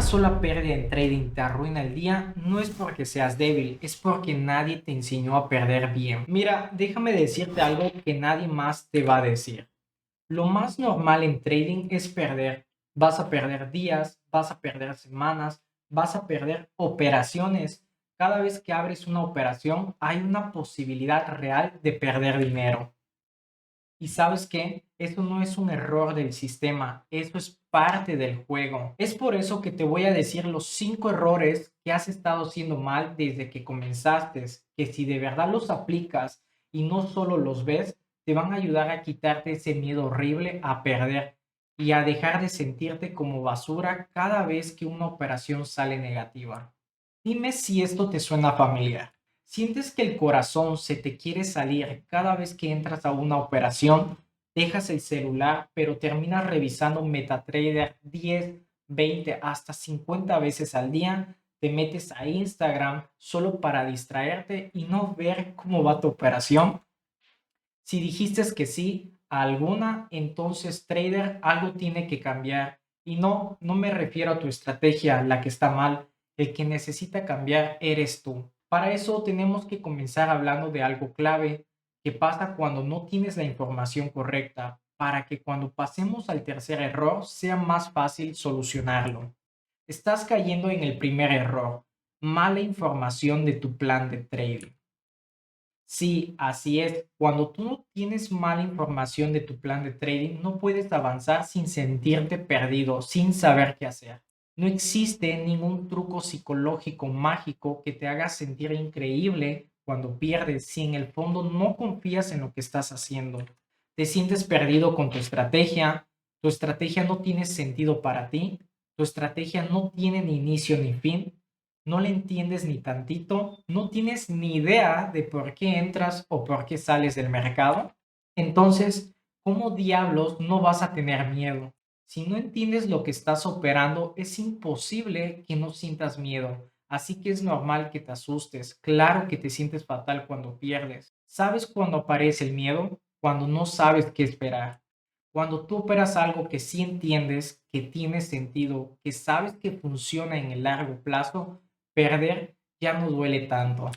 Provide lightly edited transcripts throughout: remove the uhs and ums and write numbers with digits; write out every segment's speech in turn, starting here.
una sola pérdida en trading te arruina el día, no es porque seas débil, es porque nadie te enseñó a perder bien. Mira, déjame decirte algo que nadie más te va a decir. Lo más normal en trading es perder. Vas a perder días, vas a perder semanas, vas a perder operaciones. Cada vez que abres una operación hay una posibilidad real de perder dinero. Y sabes qué, eso no es un error del sistema, eso es parte del juego. Es por eso que te voy a decir los 5 errores que has estado haciendo mal desde que comenzaste, que si de verdad los aplicas y no solo los ves, te van a ayudar a quitarte ese miedo horrible a perder y a dejar de sentirte como basura cada vez que una operación sale negativa. Dime si esto te suena familiar. ¿Sientes que el corazón se te quiere salir cada vez que entras a una operación? Dejas el celular, pero terminas revisando MetaTrader 10, 20, hasta 50 veces al día. Te metes a Instagram solo para distraerte y no ver cómo va tu operación. Si dijiste que sí a alguna, entonces trader, algo tiene que cambiar. Y no, no me refiero a tu estrategia, la que está mal. El que necesita cambiar eres tú. Para eso tenemos que comenzar hablando de algo clave que pasa cuando no tienes la información correcta, para que cuando pasemos al tercer error sea más fácil solucionarlo. Estás cayendo en el primer error, mala información de tu plan de trading. Sí, así es. Cuando tú no tienes mala información de tu plan de trading, no puedes avanzar sin sentirte perdido, sin saber qué hacer. No existe ningún truco psicológico mágico que te haga sentir increíble cuando pierdes si en el fondo no confías en lo que estás haciendo. Te sientes perdido con tu estrategia no tiene sentido para ti, tu estrategia no tiene ni inicio ni fin, no le entiendes ni tantito, no tienes ni idea de por qué entras o por qué sales del mercado, entonces, ¿cómo diablos no vas a tener miedo? Si no entiendes lo que estás operando, es imposible que no sientas miedo. Así que es normal que te asustes. Claro que te sientes fatal cuando pierdes. ¿Sabes cuándo aparece el miedo? Cuando no sabes qué esperar. Cuando tú operas algo que sí entiendes, que tiene sentido, que sabes que funciona en el largo plazo, perder ya no duele tanto.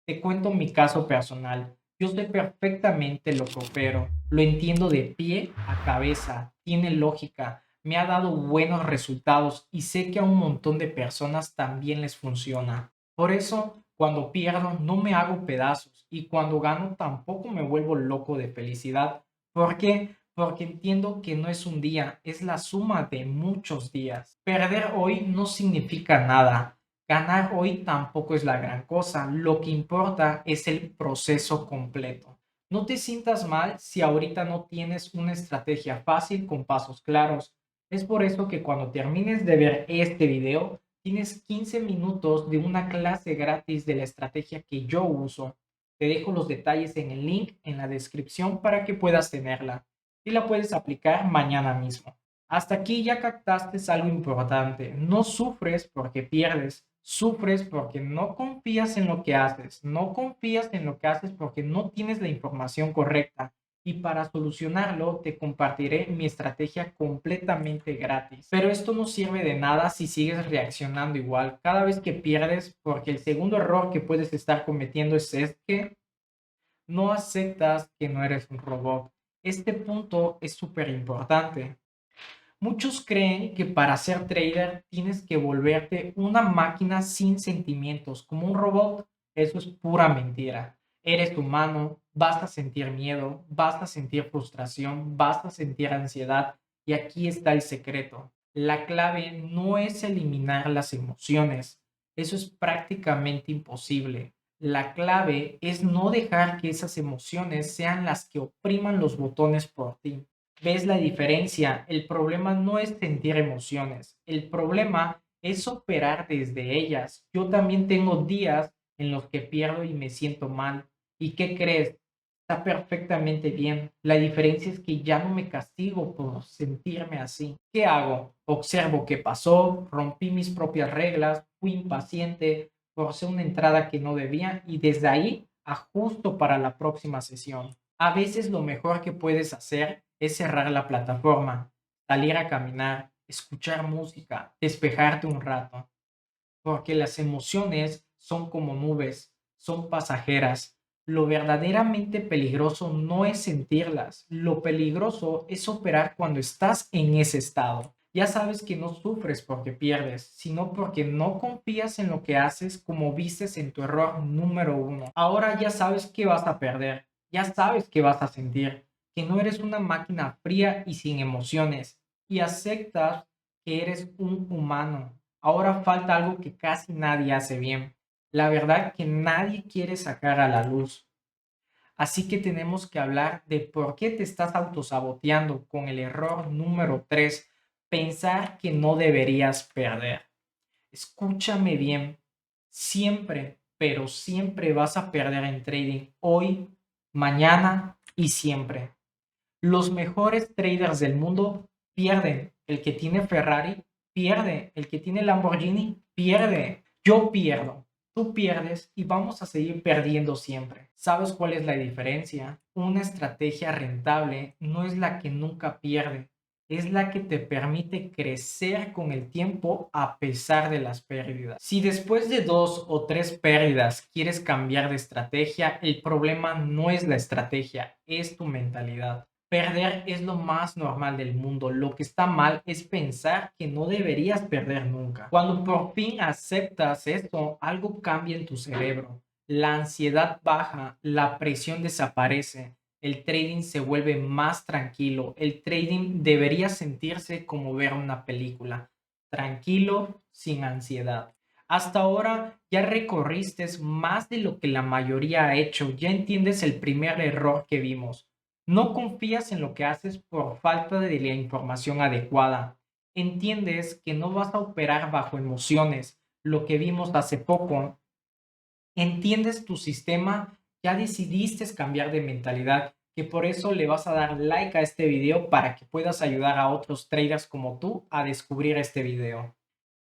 Te cuento mi caso personal. Yo sé perfectamente lo que opero, lo entiendo de pie a cabeza, tiene lógica, me ha dado buenos resultados y sé que a un montón de personas también les funciona. Por eso, cuando pierdo, no me hago pedazos y cuando gano tampoco me vuelvo loco de felicidad. ¿Por qué? Porque entiendo que no es un día, es la suma de muchos días. Perder hoy no significa nada. Ganar hoy tampoco es la gran cosa, lo que importa es el proceso completo. No te sientas mal si ahorita no tienes una estrategia fácil con pasos claros. Es por eso que cuando termines de ver este video, tienes 15 minutos de una clase gratis de la estrategia que yo uso. Te dejo los detalles en el link en la descripción para que puedas tenerla y la puedes aplicar mañana mismo. Hasta aquí ya captaste algo importante. No sufres porque pierdes, sufres porque no confías en lo que haces, no confías en lo que haces porque no tienes la información correcta. Y para solucionarlo te compartiré mi estrategia completamente gratis. Pero esto no sirve de nada si sigues reaccionando igual cada vez que pierdes, porque el segundo error que puedes estar cometiendo es que no aceptas que no eres un robot. Este punto es súper importante. Muchos creen que para ser trader tienes que volverte una máquina sin sentimientos, como un robot. Eso es pura mentira. Eres humano, vas a sentir miedo, vas a sentir frustración, vas a sentir ansiedad. Y aquí está el secreto. La clave no es eliminar las emociones. Eso es prácticamente imposible. La clave es no dejar que esas emociones sean las que opriman los botones por ti. ¿Ves la diferencia? El problema no es sentir emociones, el problema es operar desde ellas. Yo también tengo días en los que pierdo y me siento mal. ¿Y qué crees? Está perfectamente bien. La diferencia es que ya no me castigo por sentirme así. ¿Qué hago? Observo qué pasó, rompí mis propias reglas, fui impaciente, forcé una entrada que no debía y desde ahí ajusto para la próxima sesión. A veces lo mejor que puedes hacer es cerrar la plataforma, salir a caminar, escuchar música, despejarte un rato, porque las emociones son como nubes, son pasajeras. Lo verdaderamente peligroso no es sentirlas, lo peligroso es operar cuando estás en ese estado. Ya sabes que no sufres porque pierdes, sino porque no confías en lo que haces como vistes en tu error número uno. Ahora ya sabes que vas a perder, ya sabes que vas a sentir, que no eres una máquina fría y sin emociones, y aceptas que eres un humano. Ahora falta algo que casi nadie hace bien. La verdad que nadie quiere sacar a la luz. Así que tenemos que hablar de por qué te estás autosaboteando con el error número 3, pensar que no deberías perder. Escúchame bien, siempre, pero siempre vas a perder en trading, hoy, mañana y siempre. Los mejores traders del mundo pierden. El que tiene Ferrari pierde. El que tiene Lamborghini pierde. Yo pierdo. Tú pierdes y vamos a seguir perdiendo siempre. ¿Sabes cuál es la diferencia? Una estrategia rentable no es la que nunca pierde. Es la que te permite crecer con el tiempo a pesar de las pérdidas. Si después de 2 o 3 pérdidas quieres cambiar de estrategia, el problema no es la estrategia, es tu mentalidad. Perder es lo más normal del mundo. Lo que está mal es pensar que no deberías perder nunca. Cuando por fin aceptas esto, algo cambia en tu cerebro. La ansiedad baja, la presión desaparece, el trading se vuelve más tranquilo. El trading debería sentirse como ver una película. Tranquilo, sin ansiedad. Hasta ahora ya recorriste más de lo que la mayoría ha hecho. Ya entiendes el primer error que vimos. No confías en lo que haces por falta de la información adecuada. Entiendes que no vas a operar bajo emociones, lo que vimos hace poco. Entiendes tu sistema, ya decidiste cambiar de mentalidad, que por eso le vas a dar like a este video para que puedas ayudar a otros traders como tú a descubrir este video.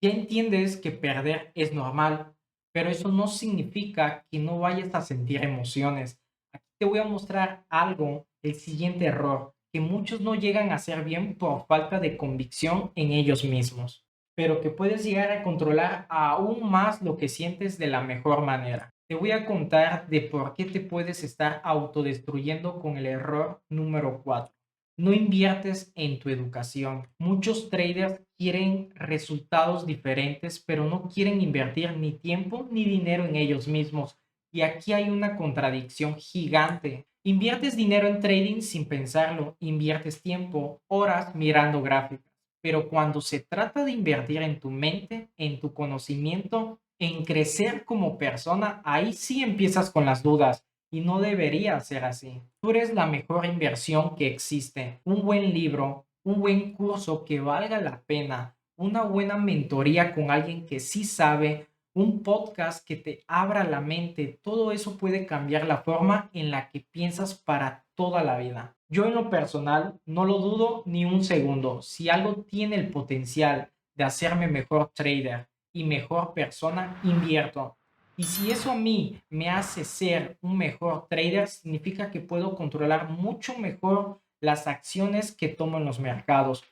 Ya entiendes que perder es normal, pero eso no significa que no vayas a sentir emociones. Aquí te voy a mostrar algo, el siguiente error, que muchos no llegan a hacer bien por falta de convicción en ellos mismos, pero que puedes llegar a controlar aún más lo que sientes de la mejor manera. Te voy a contar de por qué te puedes estar autodestruyendo con el error número 4. No inviertes en tu educación. Muchos traders quieren resultados diferentes, pero no quieren invertir ni tiempo ni dinero en ellos mismos. Y aquí hay una contradicción gigante. Inviertes dinero en trading sin pensarlo, inviertes tiempo, horas mirando gráficas. Pero cuando se trata de invertir en tu mente, en tu conocimiento, en crecer como persona, ahí sí empiezas con las dudas y no debería ser así. Tú eres la mejor inversión que existe. Un buen libro, un buen curso que valga la pena, una buena mentoría con alguien que sí sabe, un podcast que te abra la mente, todo eso puede cambiar la forma en la que piensas para toda la vida. Yo en lo personal no lo dudo ni un segundo. Si algo tiene el potencial de hacerme mejor trader y mejor persona, invierto. Y si eso a mí me hace ser un mejor trader, significa que puedo controlar mucho mejor las acciones que tomo en los mercados,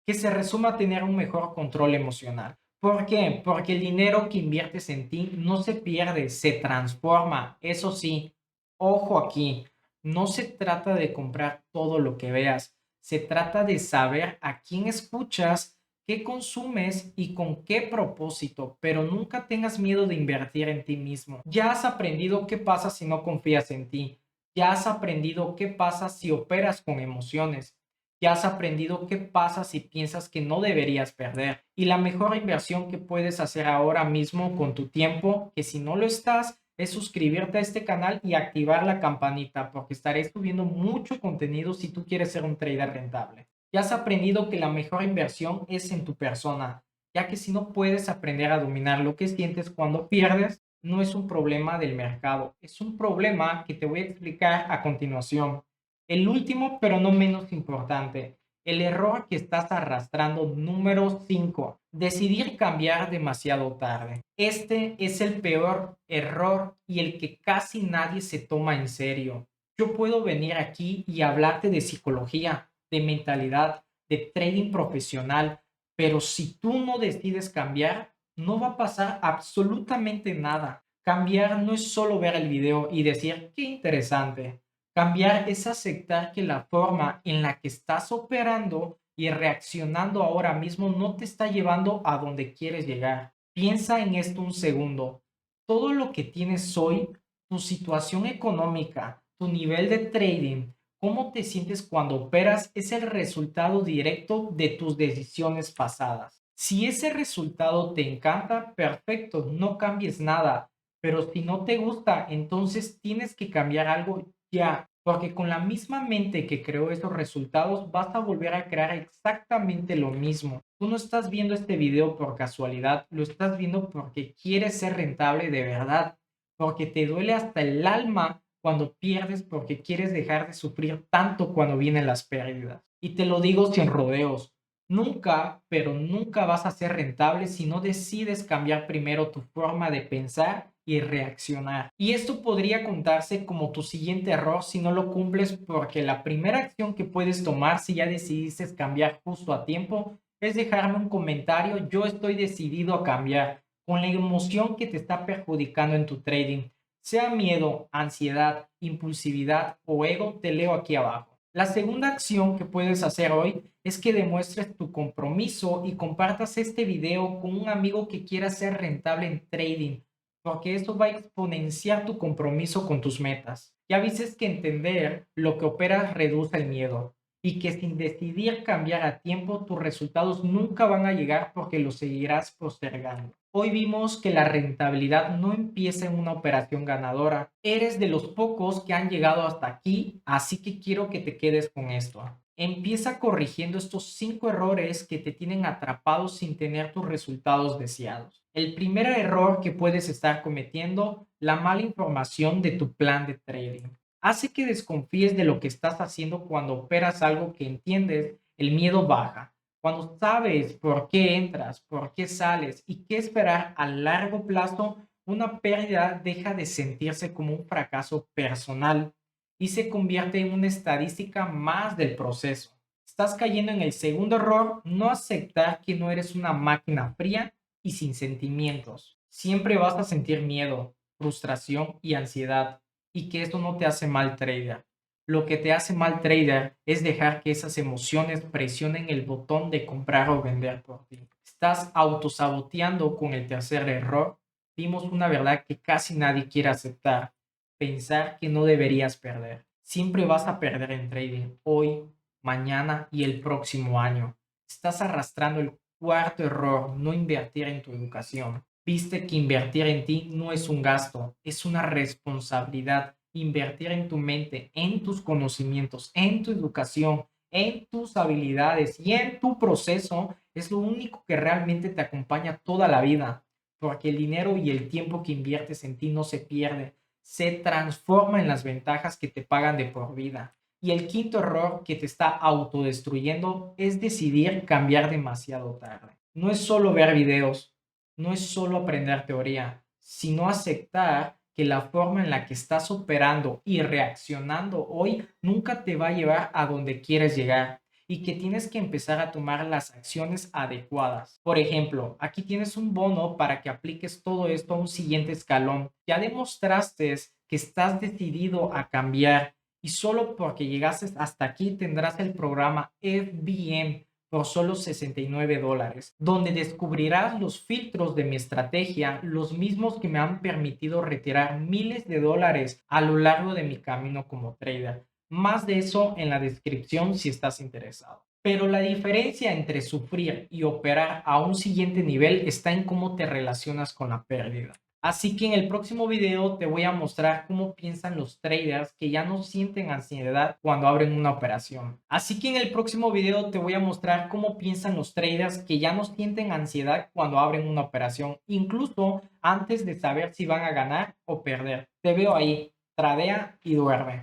que se resume a tener un mejor control emocional. ¿Por qué? Porque el dinero que inviertes en ti no se pierde, se transforma. Eso sí, ojo aquí, no se trata de comprar todo lo que veas, se trata de saber a quién escuchas, qué consumes y con qué propósito, pero nunca tengas miedo de invertir en ti mismo. Ya has aprendido qué pasa si no confías en ti. Ya has aprendido qué pasa si operas con emociones. Ya has aprendido qué pasa si piensas que no deberías perder. Y la mejor inversión que puedes hacer ahora mismo con tu tiempo, que si no lo estás, es suscribirte a este canal y activar la campanita, porque estaré subiendo mucho contenido si tú quieres ser un trader rentable. Ya has aprendido que la mejor inversión es en tu persona, ya que si no puedes aprender a dominar lo que sientes cuando pierdes, no es un problema del mercado, es un problema que te voy a explicar a continuación. El último, pero no menos importante, el error que estás arrastrando número 5, decidir cambiar demasiado tarde. Este es el peor error y el que casi nadie se toma en serio. Yo puedo venir aquí y hablarte de psicología, de mentalidad, de trading profesional, Pero si tú no decides cambiar, no va a pasar absolutamente nada. Cambiar no es solo ver el video y decir, qué interesante. Cambiar es aceptar que la forma en la que estás operando y reaccionando ahora mismo no te está llevando a donde quieres llegar. Piensa en esto un segundo. Todo lo que tienes hoy, tu situación económica, tu nivel de trading, cómo te sientes cuando operas es el resultado directo de tus decisiones pasadas. Si ese resultado te encanta, perfecto, no cambies nada. Pero si no te gusta, entonces tienes que cambiar algo ya. Porque con la misma mente que creó esos resultados, vas a volver a crear exactamente lo mismo. Tú no estás viendo este video por casualidad, lo estás viendo porque quieres ser rentable de verdad. Porque te duele hasta el alma cuando pierdes porque quieres dejar de sufrir tanto cuando vienen las pérdidas. Y te lo digo sin rodeos, nunca, pero nunca vas a ser rentable si no decides cambiar primero tu forma de pensar y reaccionar. Y esto podría contarse como tu siguiente error si no lo cumples porque la primera acción que puedes tomar si ya decidiste cambiar justo a tiempo es dejarme un comentario, yo estoy decidido a cambiar con la emoción que te está perjudicando en tu trading. Sea miedo, ansiedad, impulsividad o ego, te leo aquí abajo. La segunda acción que puedes hacer hoy es que demuestres tu compromiso y compartas este video con un amigo que quiera ser rentable en trading, porque esto va a exponenciar tu compromiso con tus metas. Ya viste que entender lo que operas reduce el miedo y que sin decidir cambiar a tiempo tus resultados nunca van a llegar porque los seguirás postergando. Hoy vimos que la rentabilidad no empieza en una operación ganadora. Eres de los pocos que han llegado hasta aquí, así que quiero que te quedes con esto. Empieza corrigiendo estos 5 errores que te tienen atrapados sin tener tus resultados deseados. El primer error que puedes estar cometiendo, la mala información de tu plan de trading. Hace que desconfíes de lo que estás haciendo cuando operas algo que entiendes, el miedo baja. Cuando sabes por qué entras, por qué sales y qué esperar a largo plazo, una pérdida deja de sentirse como un fracaso personal y se convierte en una estadística más del proceso. Estás cayendo en el segundo error, no aceptar que no eres una máquina fría y sin sentimientos. Siempre vas a sentir miedo, frustración y ansiedad, y que esto no te hace mal trader. Lo que te hace mal trader es dejar que esas emociones presionen el botón de comprar o vender por ti. Estás autosaboteando con el tercer error. Vimos una verdad que casi nadie quiere aceptar. Pensar que no deberías perder. Siempre vas a perder en trading, hoy, mañana y el próximo año. Estás arrastrando el cuarto error, no invertir en tu educación. Viste que invertir en ti no es un gasto, es una responsabilidad. Invertir en tu mente, en tus conocimientos, en tu educación, en tus habilidades y en tu proceso es lo único que realmente te acompaña toda la vida, porque el dinero y el tiempo que inviertes en ti no se pierde, se transforma en las ventajas que te pagan de por vida. Y el quinto error que te está autodestruyendo es decidir cambiar demasiado tarde. No es solo ver videos, no es solo aprender teoría, sino aceptar que la forma en la que estás operando y reaccionando hoy nunca te va a llevar a donde quieres llegar y que tienes que empezar a tomar las acciones adecuadas. Por ejemplo, aquí tienes un bono para que apliques todo esto a un siguiente escalón. Ya demostraste que estás decidido a cambiar y solo porque llegaste hasta aquí tendrás el programa FBM por solo $69, donde descubrirás los filtros de mi estrategia, los mismos que me han permitido retirar miles de dólares a lo largo de mi camino como trader. Más de eso en la descripción si estás interesado. Pero la diferencia entre sufrir y operar a un siguiente nivel está en cómo te relacionas con la pérdida. Así que en el próximo video te voy a mostrar cómo piensan los traders que ya no sienten ansiedad cuando abren una operación. Así que en el próximo video te voy a mostrar cómo piensan los traders que ya no sienten ansiedad cuando abren una operación, incluso antes de saber si van a ganar o perder. Te veo ahí, tradea y duerme.